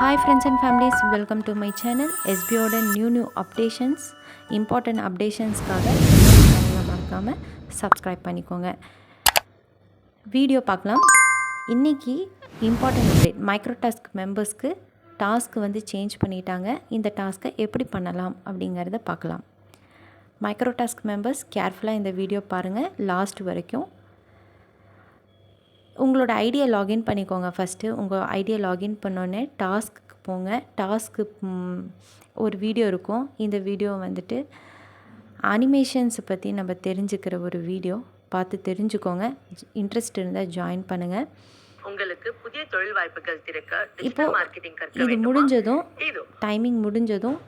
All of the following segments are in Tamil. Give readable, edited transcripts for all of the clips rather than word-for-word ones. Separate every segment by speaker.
Speaker 1: Hi friends and families, welcome to my channel. SBOட new updations, important updationsக்காக சேனலை மறக்காமல் சப்ஸ்கிரைப் பண்ணிக்கோங்க. வீடியோ பார்க்கலாம். இன்றைக்கி இம்பார்ட்டன்ட் அப்டேட், மைக்ரோடாஸ்க் மெம்பர்ஸ்க்கு டாஸ்க் வந்து சேஞ்ச் பண்ணிட்டாங்க. இந்த டாஸ்க்கை எப்படி பண்ணலாம் அப்படிங்கிறத பார்க்கலாம். மைக்ரோடாஸ்க் மெம்பர்ஸ் கேர்ஃபுல்லாக இந்த வீடியோ பாருங்கள் லாஸ்ட் வரைக்கும். உங்களோட ஐடியா லாகின் பண்ணிக்கோங்க. ஃபஸ்ட்டு உங்கள் ஐடியா லாகின் பண்ணோன்னே டாஸ்க்கு போங்க. டாஸ்க்கு ஒரு வீடியோ இருக்கும். இந்த வீடியோ வந்துட்டு அனிமேஷன்ஸை பற்றி நம்ம தெரிஞ்சுக்கிற ஒரு வீடியோ. பார்த்து தெரிஞ்சுக்கோங்க. இன்ட்ரெஸ்ட் இருந்தால் ஜாயின் பண்ணுங்கள். உங்களுக்கு புதிய தொழில் வாய்ப்புகள் திறக்க இப்போ இது முடிஞ்சதும், டைமிங் முடிஞ்சதும்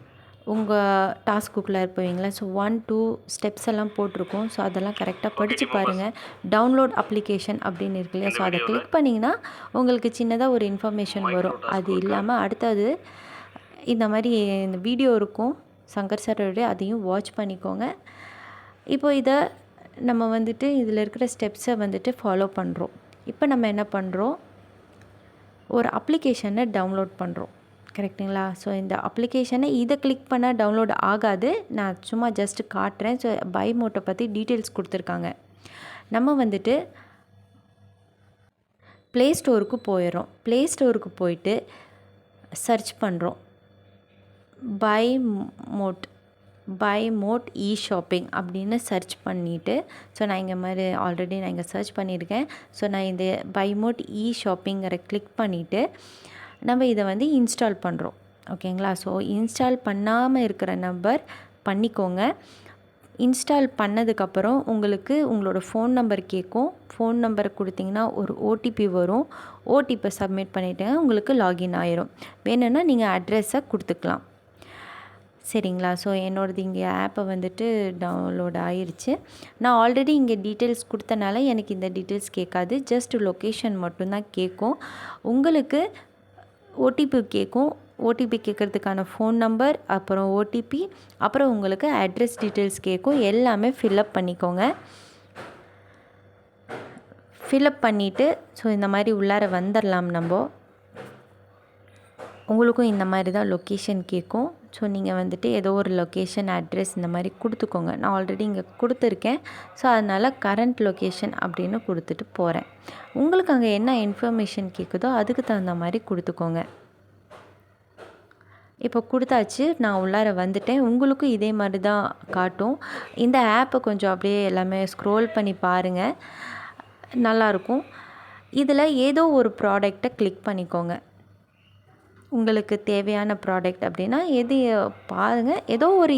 Speaker 1: உங்கள் டாஸ்க்குள்ளே இருப்பீங்களா. ஸோ 1-2 ஸ்டெப்ஸ் எல்லாம் போட்டிருக்கோம். ஸோ அதெல்லாம் கரெக்டாக படித்து பாருங்கள். டவுன்லோட் அப்ளிகேஷன் அப்படின்னு இருக்கு இல்லையா. ஸோ அதை கிளிக் பண்ணிங்கன்னா உங்களுக்கு சின்னதாக ஒரு இன்ஃபர்மேஷன் வரும். அது இல்லாமல் அடுத்தது இந்த மாதிரி இந்த வீடியோ இருக்கும் சங்கர் சாரோடைய, அதையும் வாட்ச் பண்ணிக்கோங்க. இப்போ இதை நம்ம வந்துட்டு இதில் இருக்கிற ஸ்டெப்ஸை வந்துட்டு ஃபாலோ பண்ணுறோம். இப்போ நம்ம என்ன பண்ணுறோம், ஒரு அப்ளிகேஷனை டவுன்லோட் பண்ணுறோம். கரெக்டுங்களா. ஸோ இந்த அப்ளிகேஷனை இதை கிளிக் பண்ணால் டவுன்லோட் ஆகாது. நான் சும்மா ஜஸ்ட்டு காட்டுறேன். ஸோ பை மோட்டை பற்றி டீட்டெயில்ஸ் கொடுத்துருக்காங்க. நம்ம வந்துட்டு ப்ளே ஸ்டோருக்கு போயிடுறோம். ப்ளே ஸ்டோருக்கு போயிட்டு சர்ச் பண்ணுறோம் பை மோட் இ ஷாப்பிங் அப்படின்னு சர்ச் பண்ணிவிட்டு, ஸோ நான் இங்கே மாதிரி ஆல்ரெடி நான் இங்கே சர்ச் பண்ணியிருக்கேன். ஸோ நான் இந்த பை மோட் இ ஷாப்பிங்கிற கிளிக் பண்ணிவிட்டு நம்ம இதை வந்து இன்ஸ்டால் பண்ணுறோம். ஓகேங்களா. ஸோ இன்ஸ்டால் பண்ணாமல் இருக்கிற நம்பர் பண்ணிக்கோங்க. இன்ஸ்டால் பண்ணதுக்கப்புறம் உங்களுக்கு உங்களோட ஃபோன் நம்பர் கேட்கும். ஃபோன் நம்பர் கொடுத்திங்கன்னா ஒரு ஓடிபி வரும். ஓடிபி சப்மிட் பண்ணிவிட்டுங்க, உங்களுக்கு லாகின் ஆயிரும். வேணும்னா நீங்கள் அட்ரெஸை கொடுத்துக்கலாம். சரிங்களா. ஸோ என்னோடது இங்கே ஆப்பை வந்துட்டு டவுன்லோட் ஆயிடுச்சு. நான் ஆல்ரெடி இங்கே டீட்டெயில்ஸ் கொடுத்தனால எனக்கு இந்த டீட்டெயில்ஸ் கேட்காது. ஜஸ்ட் லொக்கேஷன் மட்டும்தான் கேட்கும். உங்களுக்கு ஓடிபி கேட்கும். ஓடிபி கேட்குறதுக்கான ஃபோன் நம்பர், அப்புறம் ஓடிபி, அப்புறம் உங்களுக்கு அட்ரஸ் டீட்டெயில்ஸ் கேட்கும். எல்லாமே ஃபில்அப் பண்ணிக்கோங்க. ஃபில்அப் பண்ணிவிட்டு ஸோ இந்த மாதிரி உள்ளார வந்துடலாம். உங்களுக்கும் இந்த மாதிரி தான் லொக்கேஷன் கேட்கும். ஸோ நீங்கள் வந்துட்டு ஏதோ ஒரு லொக்கேஷன் அட்ரெஸ் இந்த மாதிரி கொடுத்துக்கோங்க. நான் ஆல்ரெடி இங்கே கொடுத்துருக்கேன். ஸோ அதனால் கரண்ட் லொக்கேஷன் அப்படின்னு கொடுத்துட்டு போகிறேன். உங்களுக்கு அங்கே என்ன இன்ஃபர்மேஷன் கேட்குதோ அதுக்கு தகுந்த மாதிரி கொடுத்துக்கோங்க. இப்போ கொடுத்தாச்சு. நான் உள்ளார வந்துட்டேன். உங்களுக்கும் இதே மாதிரி தான் காட்டும். இந்த ஆப்பை கொஞ்சம் அப்படியே எல்லாமே ஸ்க்ரோல் பண்ணி பாருங்கள், நல்லாயிருக்கும். இதில் ஏதோ ஒரு ப்ராடக்டை கிளிக் பண்ணிக்கோங்க. உங்களுக்கு தேவையான ப்ராடக்ட் அப்படின்னா எது பாருங்கள். ஏதோ ஒரு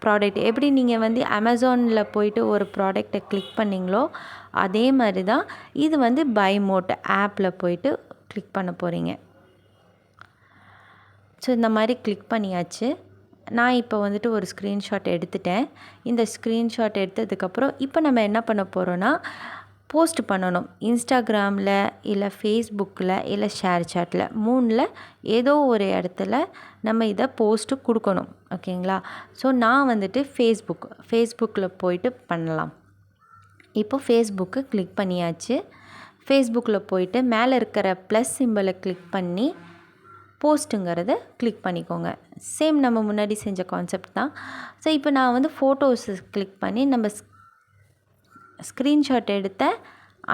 Speaker 1: ப்ராடக்ட், எப்படி நீங்கள் வந்து அமேசானில் போயிட்டு ஒரு ப்ராடக்டை கிளிக் பண்ணிங்களோ அதே மாதிரி தான் இது வந்து பை மோட் ஆப்பில் போயிட்டு கிளிக் பண்ண போகிறீங்க. ஸோ இந்த மாதிரி கிளிக் பண்ணியாச்சு. நான் இப்போ வந்துட்டு ஒரு ஸ்க்ரீன்ஷாட் எடுத்துட்டேன். இந்த ஸ்க்ரீன்ஷாட் எடுத்ததுக்கப்புறம் இப்போ நம்ம என்ன பண்ண போகிறோன்னா போஸ்ட் பண்ணணும். இன்ஸ்டாகிராமில் இல்லை ஃபேஸ்புக்கில் இல்லை ஷேர் சாட்டில் 3ல் ஏதோ ஒரு இடத்துல நம்ம இதை போஸ்ட்டு கொடுக்கணும். ஓகேங்களா. ஸோ நான் வந்துட்டு ஃபேஸ்புக்கில் போயிட்டு பண்ணலாம். இப்போ ஃபேஸ்புக்கை கிளிக் பண்ணியாச்சு. ஃபேஸ்புக்கில் போயிட்டு மேலே இருக்கிற ப்ளஸ் சிம்பிளை கிளிக் பண்ணி போஸ்ட்டுங்கிறத கிளிக் பண்ணிக்கோங்க. சேம் நம்ம முன்னாடி செஞ்ச கான்செப்ட் தான். ஸோ இப்போ நான் வந்து ஃபோட்டோஸை கிளிக் பண்ணி நம்ம ஸ்க்ரீன்ஷாட் எடுத்த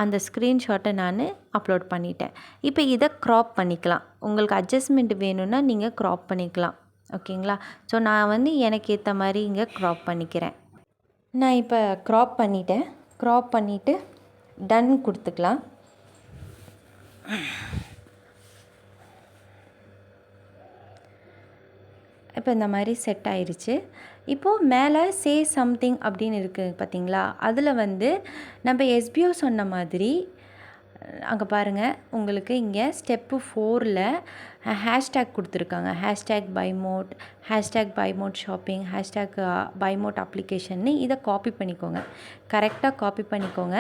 Speaker 1: அந்த ஸ்க்ரீன்ஷாட்டை நான் அப்லோட் பண்ணிட்டேன். இப்போ இதை க்ராப் பண்ணிக்கலாம். உங்களுக்கு அட்ஜஸ்ட்மெண்ட் வேணும்னா நீங்கள் க்ராப் பண்ணிக்கலாம். ஓகேங்களா. ஸோ நான் வந்து எனக்கு ஏற்ற மாதிரி இங்கே க்ராப் பண்ணிக்கிறேன். நான் இப்போ க்ராப் பண்ணிட்டேன். க்ராப் பண்ணிவிட்டு டன் கொடுத்துக்கலாம். இப்போ இந்த மாதிரி செட் ஆயிடுச்சு. இப்போது மேலே சே சம்திங் அப்படின்னு இருக்குது பார்த்தீங்களா. அதில் வந்து நம்ம எஸ்பிஓ சொன்ன மாதிரி அங்கே பாருங்கள், உங்களுக்கு இங்கே ஸ்டெப்பு 4ல் ஹேஷ்டேக் கொடுத்துருக்காங்க. Hashtag buy mode shopping, hashtag buy mode அப்ளிகேஷன்னு. இதை காப்பி பண்ணிக்கோங்க. கரெக்டாக காப்பி பண்ணிக்கோங்க.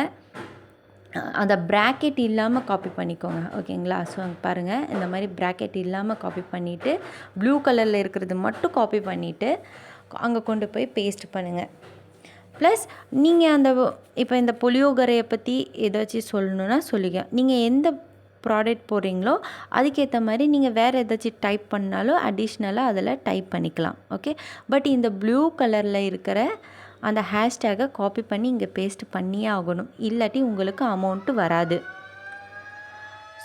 Speaker 1: அந்த ப்ராக்கெட் இல்லாமல் காப்பி பண்ணிக்கோங்க. ஓகேங்களா. ஸோ அங்கே பாருங்கள், இந்த மாதிரி ப்ராக்கெட் இல்லாமல் காப்பி பண்ணிவிட்டு ப்ளூ கலரில் இருக்கிறது மட்டும் காப்பி பண்ணிவிட்டு அங்கே கொண்டு போய் பேஸ்ட் பண்ணுங்கள். ப்ளஸ் நீங்கள் அந்த இப்போ இந்த புளியோகரையை பற்றி ஏதாச்சும் சொல்லணுன்னா சொல்லுங்க. நீங்கள் எந்த ப்ராடக்ட் போடுறீங்களோ அதுக்கேற்ற மாதிரி நீங்கள் வேறு ஏதாச்சும் டைப் பண்ணாலும் அடிஷ்னலாக அதில் டைப் பண்ணிக்கலாம். ஓகே, பட் இந்த ப்ளூ கலரில் இருக்கிற அந்த ஹேஷ்டேகை காப்பி பண்ணி இங்கே பேஸ்ட் பண்ணியே ஆகணும், இல்லாட்டி உங்களுக்கு அமௌண்ட்டு வராது.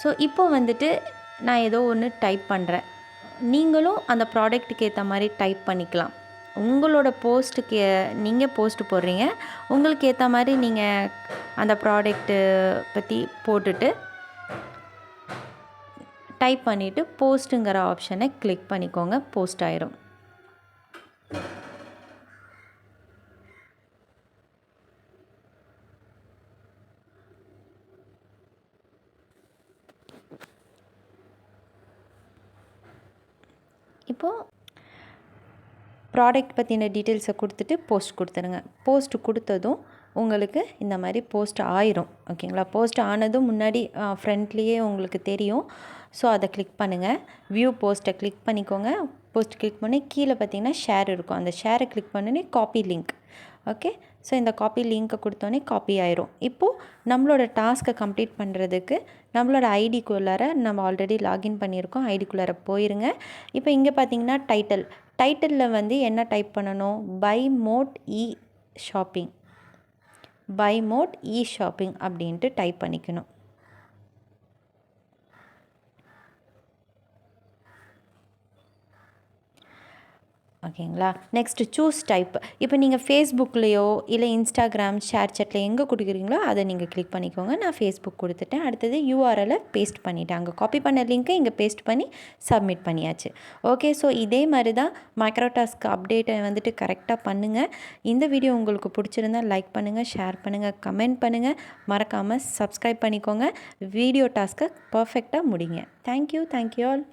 Speaker 1: ஸோ இப்போ வந்துட்டு நான் ஏதோ ஒன்று டைப் பண்ணுறேன், நீங்களும் அந்த ப்ராடக்ட்டுக்கு ஏற்ற மாதிரி டைப் பண்ணிக்கலாம். உங்களோட போஸ்ட்டுக்கு நீங்கள் போஸ்ட்டு போடுறீங்க, உங்களுக்கு ஏற்ற மாதிரி நீங்கள் அந்த ப்ராடக்ட்டு பற்றி போட்டுட்டு டைப் பண்ணிவிட்டு போஸ்ட்டுங்கிற ஆப்ஷனை கிளிக் பண்ணிக்கோங்க, போஸ்ட் ஆயிரும். இப்போது ப்ராடக்ட் பற்றின டீட்டெயில்ஸை கொடுத்துட்டு போஸ்ட் கொடுத்துருங்க. போஸ்ட் கொடுத்ததும் உங்களுக்கு இந்த மாதிரி போஸ்ட் ஆயிரும். ஓகேங்களா, போஸ்ட் ஆனதும் முன்னாடி ஃப்ரண்ட்லேயே உங்களுக்கு தெரியும். ஸோ அதை கிளிக் பண்ணுங்கள், வியூ போஸ்ட்டை கிளிக் பண்ணிக்கோங்க. போஸ்ட் கிளிக் பண்ணி கீழே பார்த்தீங்கன்னா ஷேர் இருக்கும், அந்த ஷேரை கிளிக் பண்ணி காப்பி லிங்க். ஓகே, ஸோ இந்த காப்பி லிங்க்கை கொடுத்தோன்னே காப்பி ஆயிரும். இப்போது நம்மளோட டாஸ்க்கை கம்ப்ளீட் பண்ணுறதுக்கு நம்மளோட ஐடிக்குள்ளார நம்ம ஆல்ரெடி லாகின் பண்ணியிருக்கோம், ஐடிக்குள்ளார போயிருங்க. இப்போ இங்கே பார்த்தீங்கன்னா டைட்டிலில் வந்து என்ன டைப் பண்ணணும், by mode e shopping, by mode e shopping அப்படின்ட்டு டைப் பண்ணிக்கணும். ஓகேங்களா, நெக்ஸ்ட்டு சூஸ் டைப். இப்போ நீங்கள் ஃபேஸ்புக்லேயோ இல்லை இன்ஸ்டாகிராம் ஷேர் சேட்டில் எங்கே கொடுக்குறீங்களோ அதை நீங்கள் கிளிக் பண்ணிக்கோங்க. நான் ஃபேஸ்புக் கொடுத்துட்டேன். அடுத்தது யூஆர்எல்லை பேஸ்ட் பண்ணிவிட்டேன், அங்கே காப்பி பண்ண லிங்க்கை இங்கே பேஸ்ட் பண்ணி சப்மிட் பண்ணியாச்சு. ஓகே, ஸோ இதே மாதிரி தான் மைக்ரோடாஸ்க் அப்டேட்டை வந்துட்டு கரெக்டாக பண்ணுங்கள். இந்த வீடியோ உங்களுக்கு பிடிச்சிருந்தால் லைக் பண்ணுங்கள், ஷேர் பண்ணுங்கள், கமெண்ட் பண்ணுங்கள், மறக்காமல் சப்ஸ்கிரைப் பண்ணிக்கோங்க. வீடியோ டாஸ்க்கை பர்ஃபெக்டாக முடிங்க. Thank you all.